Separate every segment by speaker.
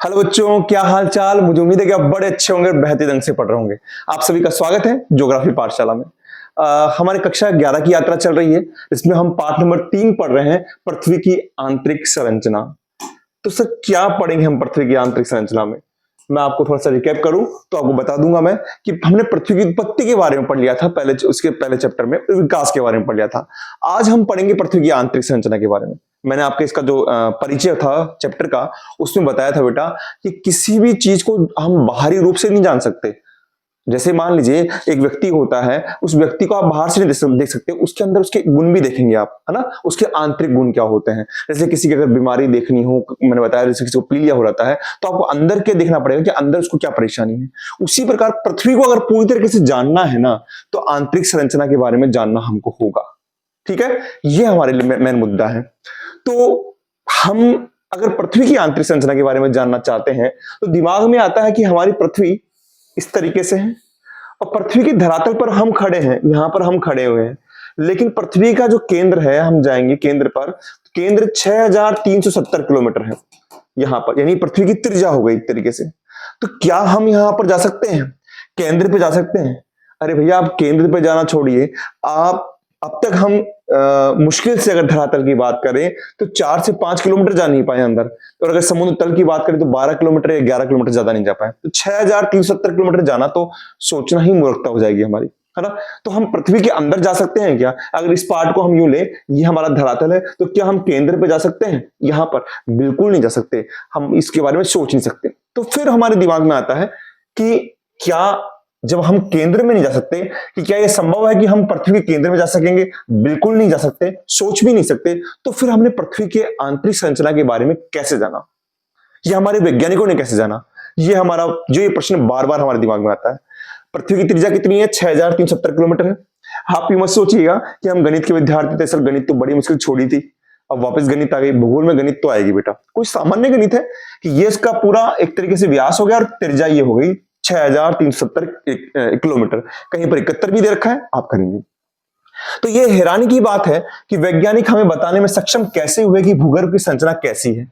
Speaker 1: Hello बच्चों, क्या हाल चाल। मुझे उम्मीद है कि आप बड़े अच्छे होंगे और बेहतरीन ढंग से पढ़ रहे होंगे। आप सभी का स्वागत है ज्योग्राफी पाठशाला में। हमारी कक्षा 11 की यात्रा चल रही है। इसमें हम पाठ नंबर 3 पढ़ रहे हैं, पृथ्वी की आंतरिक संरचना। तो सर क्या पढ़ेंगे हम पृथ्वी की आंतरिक संरचना में? मैं आपको थोड़ा सा रिकैप करूं तो आपको बता दूंगा मैं कि हमने पृथ्वी की उत्पत्ति के बारे में पढ़ लिया था पहले, उसके पहले चैप्टर में विकास के बारे में पढ़ लिया था। आज हम पढ़ेंगे पृथ्वी की आंतरिक संरचना के बारे में। मैंने आपके इसका जो परिचय था चैप्टर का, उसमें बताया था बेटा कि किसी भी चीज को हम बाहरी रूप से नहीं जान सकते। जैसे मान लीजिए एक व्यक्ति होता है, उस व्यक्ति को आप बाहर से नहीं देख सकते, उसके अंदर उसके गुण भी देखेंगे आप, है ना। उसके आंतरिक गुण क्या होते हैं। जैसे किसी की अगर बीमारी देखनी हो, मैंने बताया जैसे किसी को पीलिया हो रहता है, तो आपको अंदर के देखना पड़ेगा कि अंदर उसको क्या परेशानी है। उसी प्रकार पृथ्वी को अगर पूरी तरीके से जानना है ना, तो आंतरिक संरचना के बारे में जानना हमको होगा। ठीक है, ये हमारे लिए मेन मुद्दा है। तो हम अगर पृथ्वी की आंतरिक संरचना के बारे में जानना चाहते हैं तो दिमाग में आता है कि हमारी पृथ्वी इस तरीके से है और पृथ्वी के धरातल पर हम खड़े हैं, यहां पर हम खड़े हुए हैं। लेकिन पृथ्वी का जो केंद्र है, हम जाएंगे केंद्र पर, केंद्र 6370 किलोमीटर है यहां पर, यानी पृथ्वी की त्रिज्या हो गई एक तरीके से। तो क्या हम यहां पर जा सकते हैं, केंद्र पे जा सकते हैं? अरे भैया, आप केंद्र पे जाना छोड़िए, आप अब तक हम मुश्किल से अगर धरातल की बात करें तो 4 से 5 किलोमीटर जा नहीं पाए अंदर। और अगर समुद्र तल की बात करें तो 12 किलोमीटर या 11 किलोमीटर ज्यादा नहीं जा पाए। तो 6370 किलोमीटर जाना तो सोचना ही मूर्खता हो जाएगी हमारी, है ना। तो हम पृथ्वी के अंदर जा सकते हैं क्या? अगर इस पार्ट को हम यूं ले, ये हमारा धरातल है, तो क्या हम केंद्र पे जा सकते हैं यहां पर? बिल्कुल नहीं जा सकते। हम इसके बारे में सोच नहीं सकते। तो फिर हमारे दिमाग में आता है कि क्या जब हम केंद्र में नहीं जा सकते, कि क्या यह संभव है कि हम पृथ्वी के केंद्र में जा सकेंगे? बिल्कुल नहीं जा सकते, सोच भी नहीं सकते। तो फिर हमने पृथ्वी के आंतरिक संरचना के बारे में कैसे जाना, ये हमारे वैज्ञानिकों ने कैसे जाना? ये हमारा जो ये प्रश्न बार बार हमारे दिमाग में आता है। पृथ्वी की त्रिज्या कितनी है? 6370 किलोमीटर है। आप ये मत सोचिएगा कि हम गणित के विद्यार्थी थे, सर गणित तो बड़ी मुश्किल छोड़ी थी, अब वापस गणित आ गई। भूगोल में गणित तो आएगी बेटा, कोई सामान्य गणित है कि ये इसका पूरा एक तरीके से व्यास हो गया और त्रिज्या ये हो गई 6370 किलोमीटर। कहीं पर 71 भी दे रखा है, आप करेंगे। तो ये हैरानी की बात है कि वैज्ञानिक हमें बताने में सक्षम कैसे हुए कि भूगर्भ की संरचना कैसी है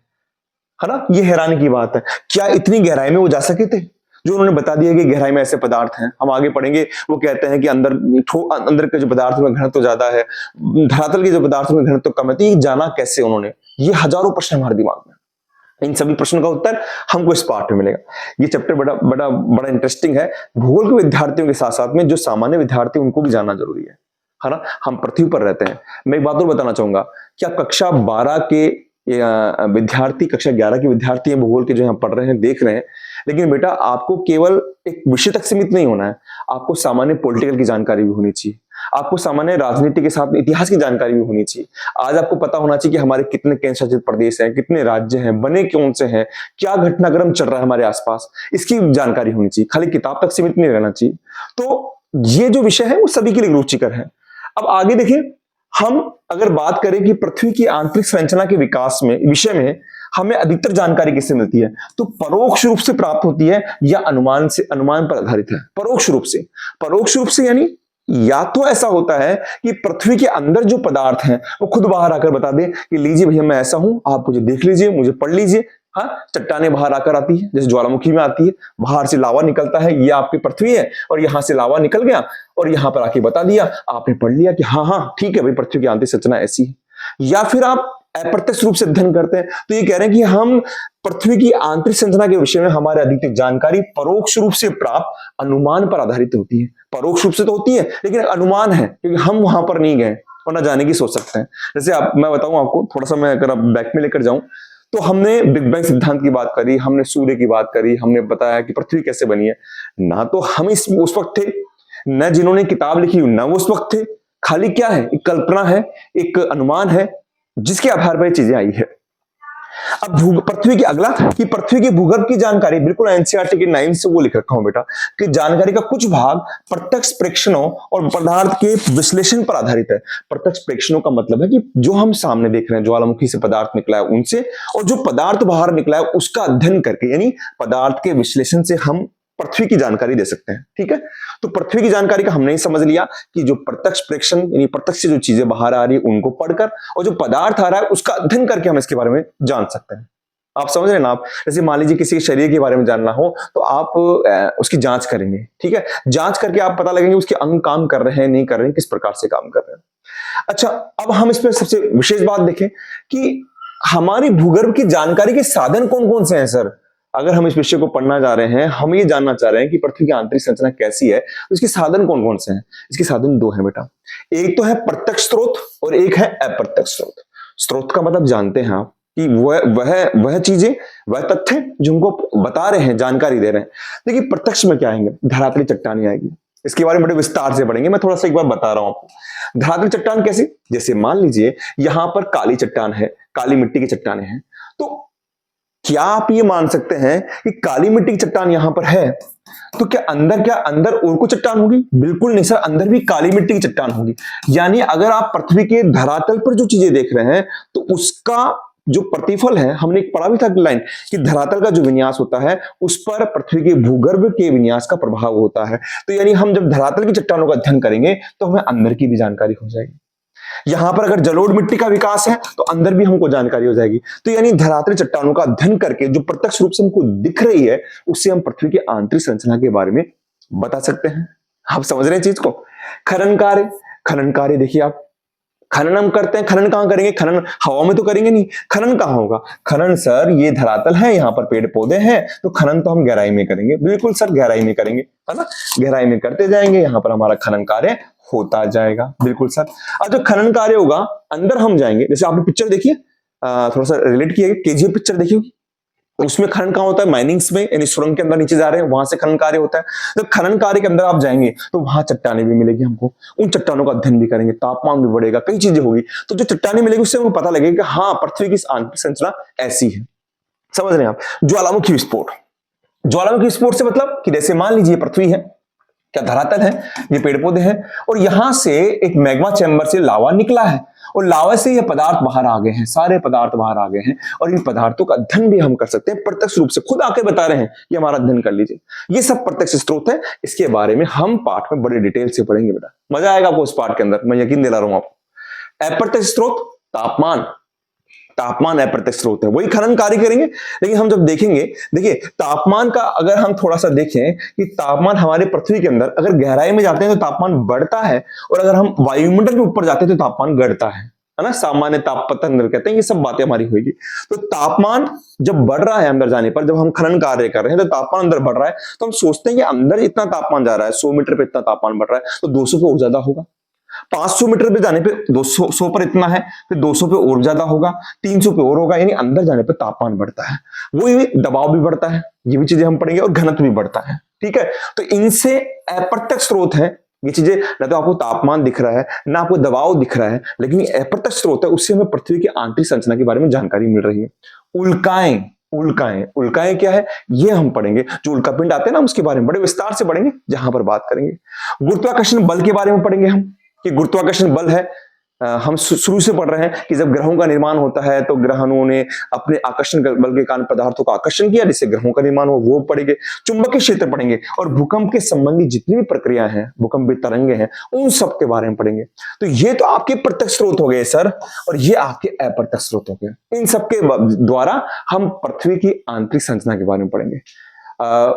Speaker 1: ना। ये हैरानी की बात है। क्या इतनी गहराई में वो जा सके थे? जो उन्होंने बता दिया कि गहराई में ऐसे पदार्थ हैं, हम आगे पढ़ेंगे। वो कहते हैं कि अंदर के जो पदार्थ में घनत्व ज्यादा है, धरातल के जो पदार्थ में घनत्व कम है। तो ये जाना कैसे उन्होंने? ये हजारों प्रश्न हमारे दिमाग में। इन सभी प्रश्नों का उत्तर हमको इस पाठ में मिलेगा। ये चैप्टर बड़ा बड़ा बड़ा इंटरेस्टिंग है। भूगोल के विद्यार्थियों के साथ साथ में जो सामान्य विद्यार्थी, उनको भी जानना जरूरी है ना। हम पृथ्वी पर रहते हैं। मैं एक बात और बताना चाहूंगा कि आप कक्षा 12 के विद्यार्थी, कक्षा 11 के विद्यार्थी हैं भूगोल के, जो यहाँ पढ़ रहे हैं, देख रहे हैं। लेकिन बेटा, आपको केवल एक विषय तक सीमित नहीं होना है। आपको सामान्य पॉलिटिकल की जानकारी भी होनी चाहिए, आपको सामान्य राजनीति के साथ इतिहास की जानकारी भी होनी चाहिए। आज आपको पता होना चाहिए कि हमारे कितने केंद्र शासित प्रदेश हैं, कितने राज्य हैं, बने कौन से हैं, क्या घटनाक्रम चल रहा है हमारे आसपास, इसकी जानकारी होनी चाहिए। खाली किताब तक सीमित नहीं रहना चाहिए। तो ये जो विषय है वो सभी के लिए रुचिकर है। अब आगे देखिए, हम अगर बात करें कि पृथ्वी की आंतरिक संरचना के विकास में, विषय में हमें अधिकतर जानकारी किससे मिलती है, तो परोक्ष रूप से प्राप्त होती है या अनुमान से, अनुमान पर आधारित है। परोक्ष रूप से यानी या तो ऐसा होता है कि पृथ्वी के अंदर जो पदार्थ हैं वो खुद बाहर आकर बता दे कि लीजिए भैया मैं ऐसा हूं, आप मुझे देख लीजिए, मुझे पढ़ लीजिए। हाँ, चट्टाने बाहर आकर आती है, जैसे ज्वालामुखी में आती है, बाहर से लावा निकलता है, ये आपकी पृथ्वी है, और यहां से लावा निकल गया और यहां पर आके बता दिया, आपने पढ़ लिया कि हाँ हाँ ठीक है भाई, पृथ्वी की आंतरिक संरचना ऐसी है। या फिर आप अप्रत्यक्ष रूप से अध्ययन करते हैं, तो ये कह रहे हैं कि हम पृथ्वी की आंतरिक संरचना के विषय में हमारे अधिकतर जानकारी परोक्ष रूप से प्राप्त अनुमान पर आधारित होती है। परोक्ष रूप से तो होती है, लेकिन अनुमान है क्योंकि हम वहां पर नहीं गए और ना जाने की सोच सकते हैं। जैसे मैं बताऊं आपको थोड़ा सा, मैं अगर आप बैक में लेकर जाऊं, तो हमने बिग बैंग सिद्धांत की बात करी, हमने सूर्य की बात करी, हमने बताया कि पृथ्वी कैसे बनी है। ना तो हम उस वक्त थे, न जिन्होंने किताब लिखी ना वो उस वक्त थे। खाली क्या है, एक कल्पना है, एक अनुमान है, जिसके आधार पर चीजें आई है। अब पृथ्वी की अगला कि पृथ्वी की भूगर्भ की जानकारी, बिल्कुल एनसीईआरटी के 9 से वो लिख रखा हूं बेटा, कि जानकारी का कुछ भाग प्रत्यक्ष प्रेक्षणों और पदार्थ के विश्लेषण पर आधारित है। प्रत्यक्ष प्रेक्षणों का मतलब है कि जो हम सामने देख रहे हैं, ज्वालामुखी से पदार्थ निकला है उनसे, और जो पदार्थ बाहर निकला है उसका अध्ययन करके, यानी पदार्थ के विश्लेषण से हम पृथ्वी की जानकारी दे सकते हैं। ठीक है, तो पृथ्वी की जानकारी का हमने समझ लिया कि जो प्रत्यक्ष प्रेक्षण, यानी प्रत्यक्ष से जो चीजें बाहर आ रही है उनको पढ़कर, और जो पदार्थ आ रहा है उसका अध्ययन करके हम इसके बारे में जान सकते हैं। आप समझ रहे हैं ना? आप जैसे मान लीजिए किसी के शरीर के बारे में जानना हो तो आप उसकी जांच करेंगे, ठीक है? जांच करके आप पता लगेंगे उसके अंग काम कर रहे हैं नहीं कर रहे हैं, किस प्रकार से काम कर रहे हैं। अच्छा, अब हम इसमें सबसे विशेष बात देखें कि हमारी भूगर्भ की जानकारी के साधन कौन कौन से हैं सर? अगर हम इस विषय को पढ़ना जा रहे हैं, हम ये जानना चाह रहे हैं कि पृथ्वी की आंतरिक संरचना कैसी है, तो इसके साधन कौन कौन से हैं? इसके साधन दो हैं बेटा। एक तो है प्रत्यक्ष स्रोत और एक है अप्रत्यक्ष स्रोत। स्रोत का मतलब जानते हैं आप कि वह चीजें, वह तथ्य जो हमको बता रहे हैं, जानकारी दे रहे हैं। देखिए प्रत्यक्ष में क्या आएंगे? धरातली चट्टानें आएगी। इसके बारे में बड़े विस्तार से पढ़ेंगे, मैं थोड़ा सा एक बार बता रहा हूं आपको। धरातली चट्टान कैसे? जैसे मान लीजिए यहां पर काली चट्टान है, काली मिट्टी की चट्टानें हैं, तो क्या आप ये मान सकते हैं कि काली मिट्टी की चट्टान यहां पर है तो क्या अंदर और कोई चट्टान होगी? बिल्कुल नहीं सर, अंदर भी काली मिट्टी की चट्टान होगी। यानी अगर आप पृथ्वी के धरातल पर जो चीजें देख रहे हैं तो उसका जो प्रतिफल है, हमने एक पढ़ा भी था लाइन कि धरातल का जो विन्यास होता है उस पर पृथ्वी के भूगर्भ के विन्यास का प्रभाव होता है। तो यानी हम जब धरातल की चट्टानों का अध्ययन करेंगे तो हमें अंदर की भी जानकारी हो जाएगी। यहां पर अगर जलोढ़ मिट्टी का विकास है तो अंदर भी हमको जानकारी हो जाएगी। तो यानी धरातल चट्टानों का अध्ययन करके जो प्रत्यक्ष रूप से हमको दिख रही है उससे हम पृथ्वी की आंतरिक संरचना के बारे में बता सकते हैं। आप समझ रहे हैं चीज को? खनन कार्य देखिए आप, खनन हम करते हैं, खनन कहां करेंगे? खनन हवा में तो करेंगे नहीं, खनन कहां होगा? खनन सर ये धरातल है, यहाँ पर पेड़ पौधे हैं, तो खनन तो हम गहराई में करेंगे। बिल्कुल सर, गहराई में करेंगे, है ना? गहराई में करते जाएंगे, यहाँ पर हमारा खनन कार्य होता जाएगा। बिल्कुल सर। अब जो खनन कार्य होगा अंदर हम जाएंगे, जैसे आपने पिक्चर देखिए, थोड़ा सा रिलेट किया, केजीएफ पिक्चर देखिए, उसमें खनन कहां होता है? माइनिंग्स में, यानी सुरंग के अंदर नीचे जा रहे हैं, वहां से खनन कार्य होता है। जब खनन कार्य के अंदर आप जाएंगे तो वहां चट्टानें भी मिलेगी हमको, उन चट्टानों का अध्ययन भी करेंगे, तापमान भी बढ़ेगा, कई चीजें होगी। तो जो चट्टानें मिलेगी उससे हमको पता लगेगा कि हाँ पृथ्वी की आंतरिक संरचना ऐसी है। समझ रहे हैं आप? ज्वालामुखी विस्फोट, ज्वालामुखी विस्फोट से मतलब कि जैसे मान लीजिए पृथ्वी है, क्या धरातल है, ये पेड़ पौधे हैं, और यहां से एक मैग्मा चैम्बर से लावा निकला है और लावा से ये पदार्थ बाहर आ गए हैं, सारे पदार्थ बाहर आ गए हैं, और इन पदार्थों का अध्ययन भी हम कर सकते हैं प्रत्यक्ष रूप से। खुद आके बता रहे हैं कि हमारा अध्ययन कर लीजिए। ये सब प्रत्यक्ष स्रोत है, इसके बारे में हम पाठ में बड़े डिटेल से पढ़ेंगे बेटा, मजा आएगा आपको उस पाठ के अंदर, मैं यकीन दिला रहा हूं आपको। अप्रत्यक्ष स्रोत तापमान, तापमान अप्रत्यक्ष स्रोत है, वही खनन कार्य करेंगे। लेकिन हम जब देखेंगे, देखिए तापमान का अगर हम थोड़ा सा देखें कि तापमान हमारे पृथ्वी के अंदर अगर गहराई में जाते हैं तो तापमान बढ़ता है, और अगर हम वायुमंडल के ऊपर जाते हैं तो तापमान घटता है ना? सामान्य ताप पतन कहते हैं, ये सब बातें हमारी होगी। तो तापमान जब बढ़ रहा है अंदर जाने पर, जब हम खनन कार्य कर रहे हैं तो तापमान अंदर बढ़ रहा है, तो हम सोचते हैं कि अंदर इतना तापमान जा रहा है, 100 मीटर पे इतना तापमान बढ़ रहा है, तो 200 पे और ज्यादा होगा। 500 मीटर पे जाने पे 200 100 पर इतना है, फिर 200 पे और ज्यादा होगा, 300 पे और होगा, यानी अंदर जाने पे तापमान बढ़ता है, वही दबाव भी बढ़ता है, ये भी चीजें हम पढ़ेंगे, और घनत्व भी बढ़ता है। ठीक है, तो इनसे अप्रत्यक्ष स्रोत है ये चीजें, ना तो आपको तापमान दिख रहा है ना आपको दबाव दिख रहा है, लेकिन ये अप्रत्यक्ष स्रोत है, उससे हमें पृथ्वी की आंतरिक संरचना के बारे में जानकारी मिल रही है। उल्काएं, उल्काएं क्या है ये हम पढ़ेंगे, जो उल्का पिंड आते हैं ना उसके बारे में बड़े विस्तार से पढ़ेंगे, जहां पर बात करेंगे। गुरुत्वाकर्षण बल के बारे में पढ़ेंगे हम, कि गुरुत्वाकर्षण बल है, हम शुरू से पढ़ रहे हैं कि जब ग्रहों का निर्माण होता है तो ग्रहणों ने अपने आकर्षण बल के कारण पदार्थों का आकर्षण किया, जिससे ग्रहों का निर्माण हो, वो पढ़ेंगे। चुंबकीय क्षेत्र पढ़ेंगे, और भूकंप के संबंधी जितनी भी प्रक्रिया हैं, भूकंपीय तरंगे हैं, उन सब के बारे में पढ़ेंगे। तो ये तो आपके प्रत्यक्ष स्रोत हो गए सर, और ये आपके अप्रत्यक्ष स्रोत हो गए। इन सब के द्वारा हम पृथ्वी की आंतरिक संरचना के बारे में पढ़ेंगे।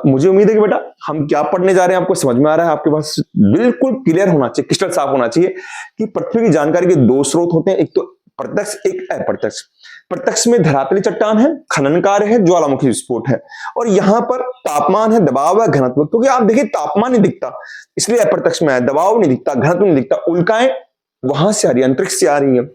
Speaker 1: मुझे उम्मीद है कि बेटा हम क्या पढ़ने जा रहे हैं आपको समझ में आ रहा है, आपके पास बिल्कुल क्लियर होना चाहिए, क्रिस्टल साफ होना चाहिए कि पृथ्वी की जानकारी के दो स्रोत होते हैं, एक तो प्रत्यक्ष, एक अप्रत्यक्ष। प्रत्यक्ष में धरातली चट्टान है, खनन कार्य है, ज्वालामुखी विस्फोट है, और यहां पर तापमान है, दबाव है, घनत्व। क्योंकि आप देखिए तापमान नहीं दिखता इसलिए अप्रत्यक्ष में है, दबाव नहीं दिखता, घनत्व नहीं दिखता, उल्काएं वहां से आ रही है, अंतरिक्ष से आ रही है,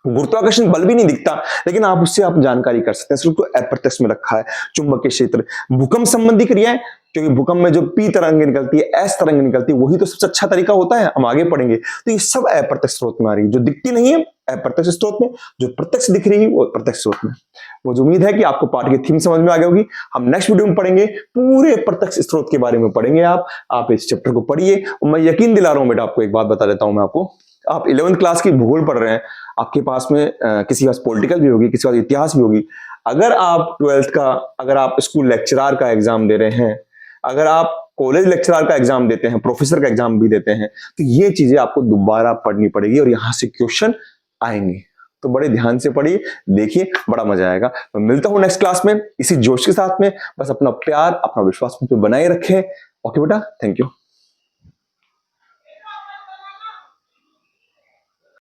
Speaker 1: गुरुत्वाकर्षण बल भी नहीं दिखता, लेकिन आप उससे आप जानकारी कर सकते हैं, सिर्फ तो अप्रत्यक्ष में रखा है। चुंबकीय क्षेत्र, भूकंप संबंधी क्रियाएं, क्योंकि भूकंप में जो पी तरंग निकलती है, एस तरंग निकलती है, वही तो सबसे अच्छा तरीका होता है, हम आगे पढ़ेंगे। तो ये सब अप्रत्यक्ष स्रोत में आ रही है, जो दिखती नहीं है अप्रत्यक्ष स्रोत में, जो प्रत्यक्ष दिख रही है वो प्रत्यक्ष स्रोत में। मुझे उम्मीद है कि आपको पाठ की थीम समझ में आ गई होगी। हम नेक्स्ट वीडियो में पढ़ेंगे, पूरे प्रत्यक्ष स्रोत के बारे में पढ़ेंगे। आप इस चैप्टर को पढ़िए, और मैं यकीन दिला रहा हूं बेटा, आपको एक बात बता देता हूं मैं आपको, आप 11th क्लास की भूगोल पढ़ रहे हैं, आपके पास में किसी के पास पॉलिटिकल भी होगी, किसी के पास इतिहास भी होगी। अगर आप 12th का, अगर आप स्कूल लेक्चरर का एग्जाम दे रहे हैं, अगर आप कॉलेज लेक्चरर का एग्जाम देते हैं, प्रोफेसर का एग्जाम भी देते हैं, तो ये चीजें आपको दोबारा पढ़नी पड़ेगी और यहां से क्वेश्चन आएंगे। तो बड़े ध्यान से पढ़िए, देखिए, बड़ा मजा आएगा। तो मिलता हूं नेक्स्ट क्लास में इसी जोश के साथ में। बस अपना प्यार, अपना विश्वास मुझ पे बनाए रखें। ओके बेटा, थैंक यू।